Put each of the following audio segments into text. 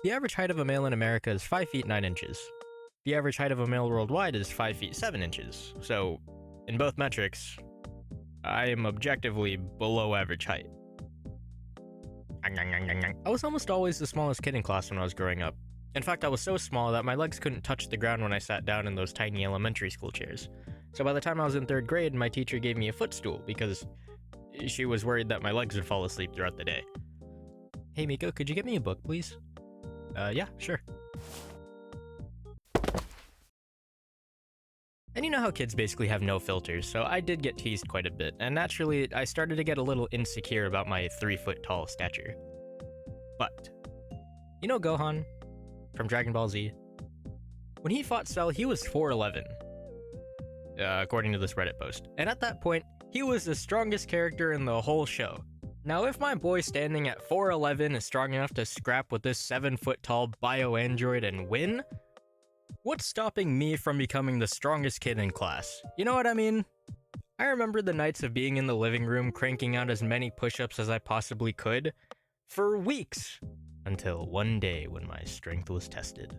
The average height of a male in America is 5 feet 9 inches. The average height of a male worldwide is 5 feet 7 inches. So, in both metrics, I am objectively below average height. I was almost always the smallest kid in class when I was growing up. In fact, I was so small that my legs couldn't touch the ground when I sat down in those tiny elementary school chairs. So by the time I was in 3rd grade, my teacher gave me a footstool because she was worried that my legs would fall asleep throughout the day. Hey Miko, could you get me a book, please? Yeah, sure. And you know how kids basically have no filters, so I did get teased quite a bit, and naturally, I started to get a little insecure about my 3-foot tall stature. But, you know Gohan from Dragon Ball Z? When he fought Cell, he was 4'11", according to this Reddit post. And at that point, he was the strongest character in the whole show. Now, if my boy standing at 4'11" is strong enough to scrap with this 7-foot tall bio-android and win, what's stopping me from becoming the strongest kid in class? You know what I mean? I remember the nights of being in the living room cranking out as many push-ups as I possibly could for weeks, until one day when my strength was tested.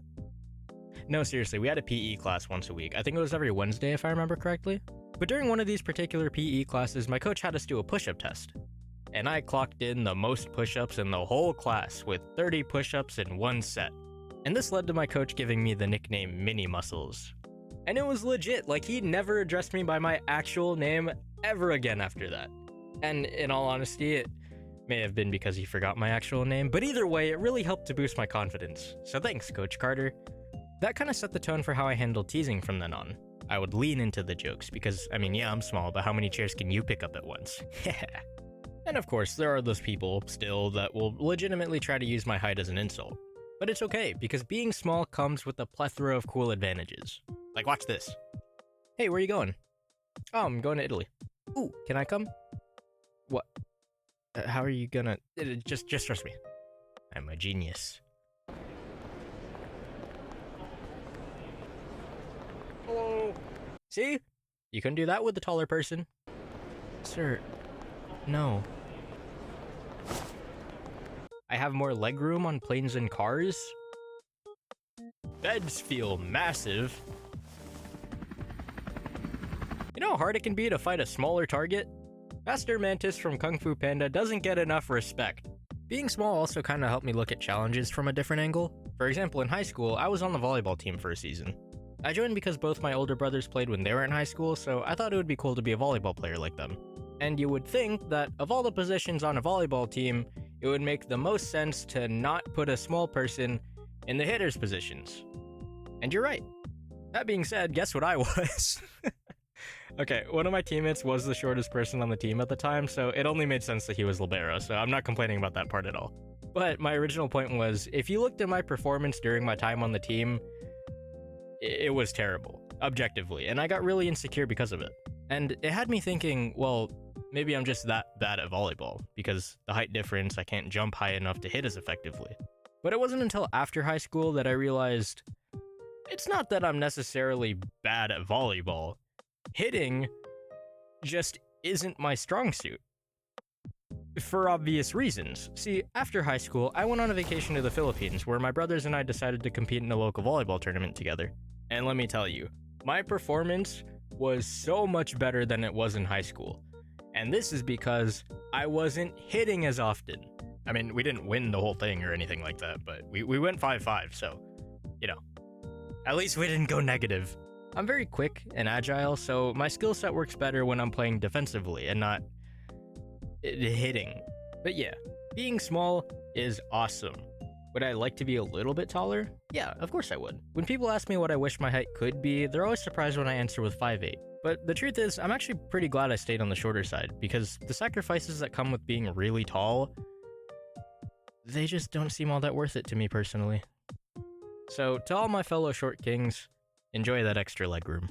No, seriously, we had a PE class once a week. I think it was every Wednesday if I remember correctly. But during one of these particular PE classes, my coach had us do a push-up test. And I clocked in the most push-ups in the whole class with 30 push-ups in one set. And this led to my coach giving me the nickname Mini Muscles. And it was legit, like he never addressed me by my actual name ever again after that. And in all honesty, it may have been because he forgot my actual name, but either way, it really helped to boost my confidence. So thanks, Coach Carter. That kind of set the tone for how I handled teasing from then on. I would lean into the jokes because, I mean, yeah, I'm small, but how many chairs can you pick up at once? And of course, there are those people still that will legitimately try to use my height as an insult. But it's okay, because being small comes with a plethora of cool advantages. Like, watch this. Hey, where are you going? Oh, I'm going to Italy. Ooh, can I come? What? How are you gonna... Just trust me. I'm a genius. Hello? See? You couldn't do that with the taller person. Sir, no. I have more legroom on planes and cars. Beds feel massive. You know how hard it can be to fight a smaller target? Master Mantis from Kung Fu Panda doesn't get enough respect. Being small also kind of helped me look at challenges from a different angle. For example, in high school, I was on the volleyball team for a season. I joined because both my older brothers played when they were in high school, so I thought it would be cool to be a volleyball player like them. And you would think that of all the positions on a volleyball team, it would make the most sense to not put a small person in the hitter's positions. And you're right. That being said, guess what I was? Okay, one of my teammates was the shortest person on the team at the time, so it only made sense that he was libero, so I'm not complaining about that part at all. But my original point was, if you looked at my performance during my time on the team, it was terrible, objectively, and I got really insecure because of it. And it had me thinking, well, maybe I'm just that bad at volleyball, because the height difference, I can't jump high enough to hit as effectively. But it wasn't until after high school that I realized, it's not that I'm necessarily bad at volleyball. Hitting just isn't my strong suit. For obvious reasons. See, after high school, I went on a vacation to the Philippines where my brothers and I decided to compete in a local volleyball tournament together. And let me tell you, my performance was so much better than it was in high school. And this is because I wasn't hitting as often. I mean, we didn't win the whole thing or anything like that, but we went 5-5, so, you know, at least we didn't go negative. I'm very quick and agile, so my skill set works better when I'm playing defensively and not hitting. But yeah, being small is awesome. Would I like to be a little bit taller? Yeah, of course I would. When people ask me what I wish my height could be, they're always surprised when I answer with 5'8". But the truth is, I'm actually pretty glad I stayed on the shorter side, because the sacrifices that come with being really tall, they just don't seem all that worth it to me personally. So, to all my fellow short kings, enjoy that extra legroom.